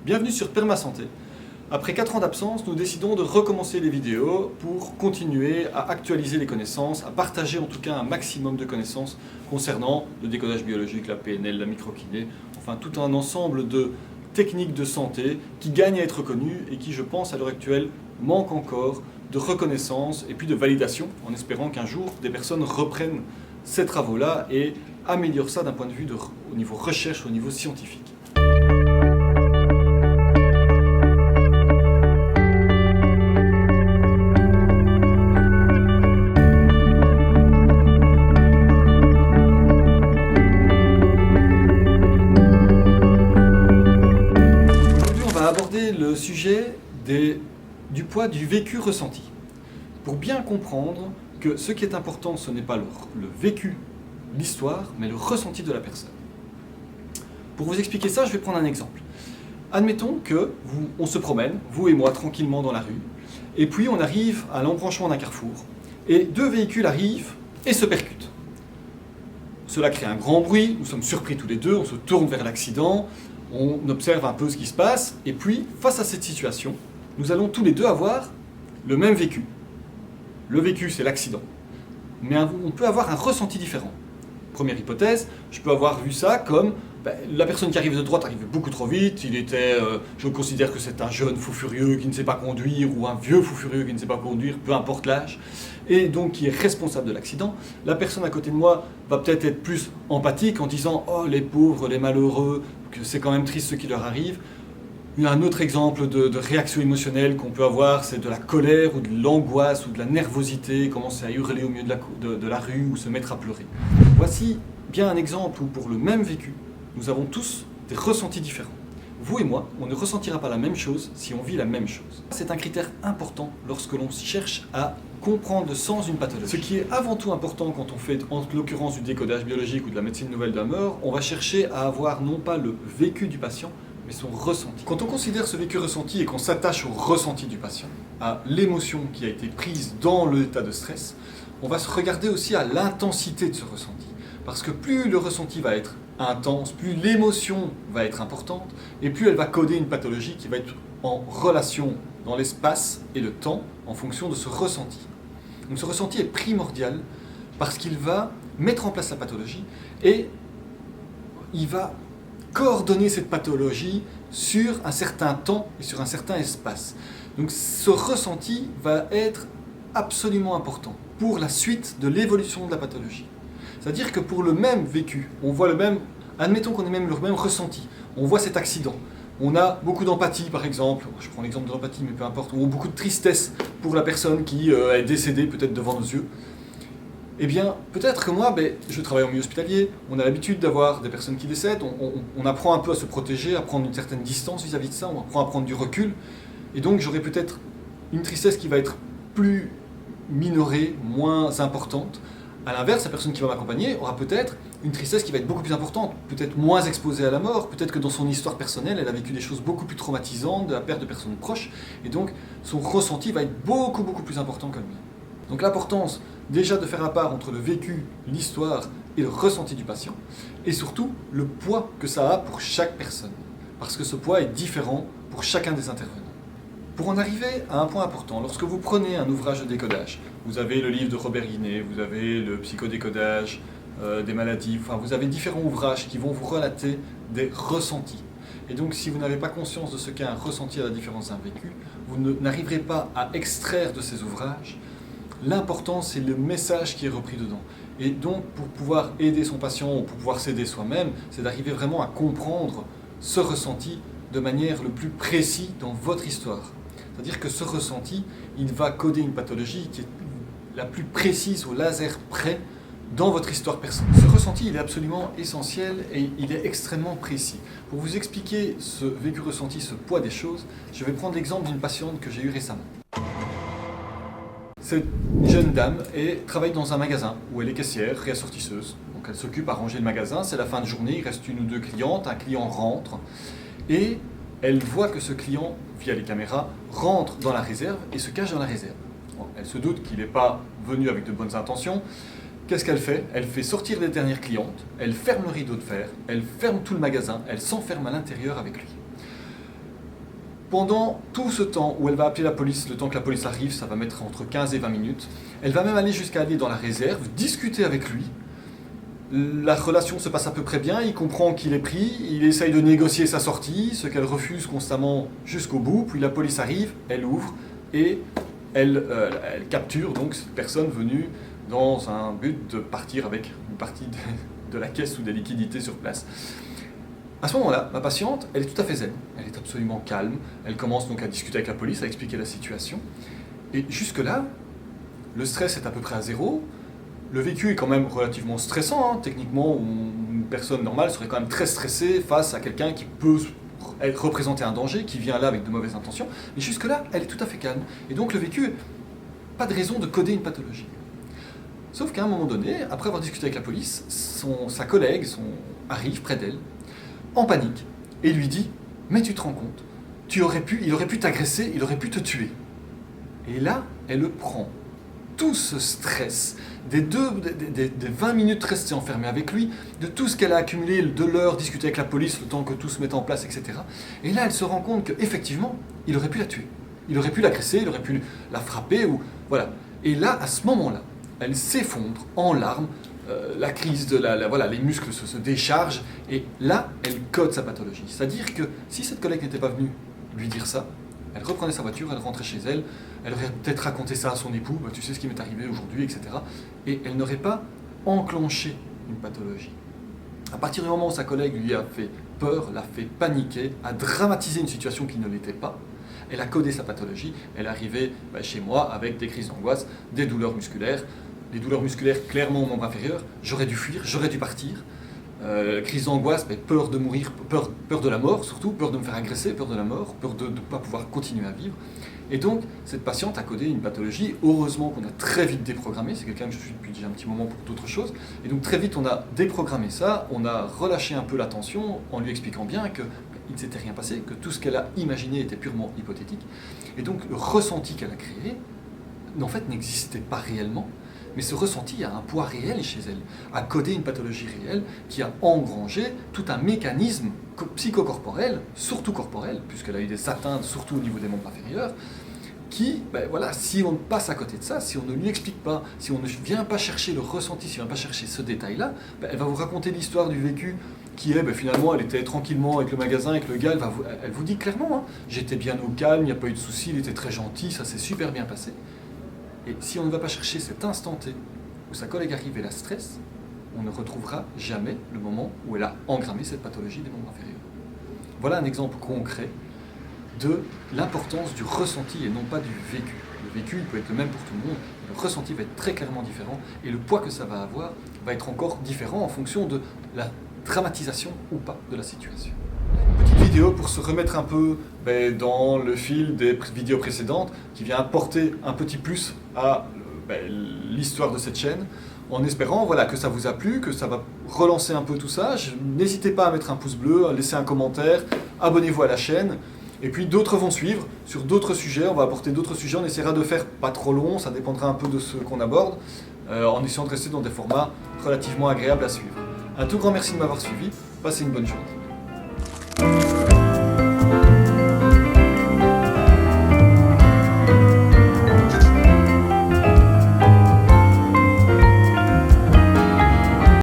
Bienvenue sur PermaSanté. Après 4 ans d'absence, nous décidons de recommencer les vidéos pour continuer à actualiser les connaissances, à partager en tout cas un maximum de connaissances concernant le décodage biologique, la PNL, la microkiné, enfin tout un ensemble de techniques de santé qui gagnent à être connues et qui, je pense, à l'heure actuelle, manquent encore de reconnaissance et puis de validation, en espérant qu'un jour des personnes reprennent ces travaux-là et améliorent ça d'un point de vue au niveau recherche, au niveau scientifique. Aborder le sujet du poids du vécu ressenti. Pour bien comprendre que ce qui est important, ce n'est pas le vécu, l'histoire, mais le ressenti de la personne. Pour vous expliquer ça, je vais prendre un exemple. Admettons qu'on se promène, vous et moi, tranquillement dans la rue, et puis on arrive à l'embranchement d'un carrefour, et 2 véhicules arrivent et se percutent. Cela crée un grand bruit, nous sommes surpris tous les deux, on se tourne vers l'accident, on observe un peu ce qui se passe, et puis, face à cette situation, nous allons tous les deux avoir le même vécu. Le vécu, c'est l'accident. Mais on peut avoir un ressenti différent. Première hypothèse, je peux avoir vu ça comme la personne qui arrive de droite arrivait beaucoup trop vite, je considère que c'est un jeune fou furieux qui ne sait pas conduire, ou un vieux fou furieux qui ne sait pas conduire, peu importe l'âge, et donc qui est responsable de l'accident. La personne à côté de moi va peut-être être plus empathique en disant « Oh, les pauvres, les malheureux, que c'est quand même triste ce qui leur arrive ». Un autre exemple de réaction émotionnelle qu'on peut avoir, c'est de la colère ou de l'angoisse ou de la nervosité, commencer à hurler au milieu de la rue ou se mettre à pleurer. Voici bien un exemple où pour le même vécu, nous avons tous des ressentis différents. Vous et moi, on ne ressentira pas la même chose si on vit la même chose. C'est un critère important lorsque l'on cherche à comprendre le sens d'une pathologie. Ce qui est avant tout important quand on fait, en l'occurrence, du décodage biologique ou de la médecine nouvelle de la mort, on va chercher à avoir non pas le vécu du patient, mais son ressenti. Quand on considère ce vécu ressenti et qu'on s'attache au ressenti du patient, à l'émotion qui a été prise dans l'état de stress, on va se regarder aussi à l'intensité de ce ressenti. Parce que plus le ressenti va être intense, plus l'émotion va être importante, et plus elle va coder une pathologie qui va être en relation dans l'espace et le temps en fonction de ce ressenti. Donc ce ressenti est primordial parce qu'il va mettre en place la pathologie et il va coordonner cette pathologie sur un certain temps et sur un certain espace. Donc ce ressenti va être absolument important pour la suite de l'évolution de la pathologie. C'est-à-dire que pour le même vécu, on voit admettons qu'on ait même le même ressenti, on voit cet accident, on a beaucoup d'empathie par exemple, je prends l'exemple de l'empathie mais peu importe, ou beaucoup de tristesse pour la personne qui est décédée peut-être devant nos yeux. Eh bien, peut-être que moi, je travaille en milieu hospitalier, on a l'habitude d'avoir des personnes qui décèdent, on apprend un peu à se protéger, à prendre une certaine distance vis-à-vis de ça, on apprend à prendre du recul, et donc j'aurai peut-être une tristesse qui va être plus minorée, moins importante. A l'inverse, la personne qui va m'accompagner aura peut-être une tristesse qui va être beaucoup plus importante, peut-être moins exposée à la mort, peut-être que dans son histoire personnelle, elle a vécu des choses beaucoup plus traumatisantes, de la perte de personnes proches, et donc son ressenti va être beaucoup plus important que le mien. Donc l'importance déjà de faire la part entre le vécu, l'histoire et le ressenti du patient, et surtout le poids que ça a pour chaque personne, parce que ce poids est différent pour chacun des intervenants. Pour en arriver à un point important, lorsque vous prenez un ouvrage de décodage, vous avez le livre de Robert Guinet, vous avez le psychodécodage des maladies, enfin vous avez différents ouvrages qui vont vous relater des ressentis. Et donc si vous n'avez pas conscience de ce qu'est un ressenti à la différence d'un vécu, vous n'arriverez pas à extraire de ces ouvrages. L'important, c'est le message qui est repris dedans. Et donc, pour pouvoir aider son patient ou pour pouvoir s'aider soi-même, c'est d'arriver vraiment à comprendre ce ressenti de manière le plus précise dans votre histoire. C'est-à-dire que ce ressenti, il va coder une pathologie qui est la plus précise au laser près dans votre histoire personnelle. Ce ressenti, il est absolument essentiel et il est extrêmement précis. Pour vous expliquer ce vécu ressenti, ce poids des choses, je vais prendre l'exemple d'une patiente que j'ai eue récemment. Cette jeune dame travaille dans un magasin où elle est caissière, réassortisseuse. Donc elle s'occupe à ranger le magasin, c'est la fin de journée, il reste 1 ou 2 clientes, un client rentre et elle voit que ce client, via les caméras, rentre dans la réserve et se cache dans la réserve. Bon, elle se doute qu'il n'est pas venu avec de bonnes intentions. Qu'est-ce qu'elle fait? Elle fait sortir les dernières clientes, elle ferme le rideau de fer, elle ferme tout le magasin, elle s'enferme à l'intérieur avec lui. pendant tout ce temps où elle va appeler la police, le temps que la police arrive, ça va mettre entre 15 et 20 minutes, elle va même aller jusqu'à aller dans la réserve, discuter avec lui. La relation se passe à peu près bien, il comprend qu'il est pris, il essaye de négocier sa sortie, ce qu'elle refuse constamment jusqu'au bout, puis la police arrive, elle ouvre et elle capture donc cette personne venue dans un but de partir avec une partie de la caisse ou des liquidités sur place. À ce moment-là, ma patiente, elle est tout à fait zen, elle est absolument calme, elle commence donc à discuter avec la police, à expliquer la situation, et jusque-là, le stress est à peu près à zéro. Le vécu est quand même relativement stressant, hein. Techniquement, une personne normale serait quand même très stressée face à quelqu'un qui peut représenter un danger, qui vient là avec de mauvaises intentions, mais jusque-là, elle est tout à fait calme. Et donc le vécu, pas de raison de coder une pathologie. Sauf qu'à un moment donné, après avoir discuté avec la police, sa collègue arrive près d'elle, en panique, et lui dit « Mais tu te rends compte, il aurait pu t'agresser, il aurait pu te tuer. » Et là, elle le prend. Tout ce stress, des 20 minutes restées enfermées avec lui, de tout ce qu'elle a accumulé, de l'heure discuter avec la police, le temps que tout se mette en place, etc. Et là, elle se rend compte qu'effectivement, il aurait pu la tuer. Il aurait pu l'agresser, il aurait pu la frapper, ou voilà. Et là, à ce moment-là, elle s'effondre en larmes, la crise voilà, les muscles se déchargent, et là, elle code sa pathologie. C'est-à-dire que si cette collègue n'était pas venue lui dire ça, elle reprenait sa voiture, elle rentrait chez elle, elle aurait peut-être raconté ça à son époux, bah, tu sais ce qui m'est arrivé aujourd'hui, etc. Et elle n'aurait pas enclenché une pathologie. À partir du moment où sa collègue lui a fait peur, l'a fait paniquer, a dramatisé une situation qui ne l'était pas, elle a codé sa pathologie, elle est arrivée chez moi avec des crises d'angoisse, des douleurs musculaires. Les douleurs musculaires clairement au membre inférieur, j'aurais dû fuir, j'aurais dû partir. Crise d'angoisse, peur de mourir, peur de la mort surtout, peur de me faire agresser, peur de la mort, peur de ne pas pouvoir continuer à vivre. Et donc, cette patiente a codé une pathologie, heureusement qu'on a très vite déprogrammé, c'est quelqu'un que je suis depuis déjà un petit moment pour d'autres choses, et donc très vite on a déprogrammé ça, on a relâché un peu la tension en lui expliquant bien qu'il ne s'était rien passé, que tout ce qu'elle a imaginé était purement hypothétique, et donc le ressenti qu'elle a créé, en fait, n'existait pas réellement, mais ce ressenti a un poids réel chez elle, a codé une pathologie réelle qui a engrangé tout un mécanisme psychocorporel, surtout corporel, puisqu'elle a eu des atteintes surtout au niveau des membres inférieurs, qui, voilà, si on passe à côté de ça, si on ne lui explique pas, si on ne vient pas chercher le ressenti, si on ne vient pas chercher ce détail-là, elle va vous raconter l'histoire du vécu qui est, finalement, elle était tranquillement avec le magasin, avec le gars, elle vous dit clairement, hein, j'étais bien au calme, il n'y a pas eu de souci, il était très gentil, ça s'est super bien passé. Et si on ne va pas chercher cet instant T où sa collègue arrive et la stresse, on ne retrouvera jamais le moment où elle a engrammé cette pathologie des membres inférieurs. Voilà un exemple concret de l'importance du ressenti et non pas du vécu. Le vécu, il peut être le même pour tout le monde, le ressenti va être très clairement différent et le poids que ça va avoir va être encore différent en fonction de la dramatisation ou pas de la situation. Petite vidéo pour se remettre un peu dans le fil des vidéos précédentes qui vient apporter un petit plus à l'histoire de cette chaîne en espérant que ça vous a plu, que ça va relancer un peu tout ça. N'hésitez pas à mettre un pouce bleu, à laisser un commentaire, abonnez-vous à la chaîne et puis d'autres vont suivre sur d'autres sujets, on va apporter d'autres sujets, on essaiera de faire pas trop long, ça dépendra un peu de ce qu'on aborde en essayant de rester dans des formats relativement agréables à suivre. Un tout grand merci de m'avoir suivi, passez une bonne journée.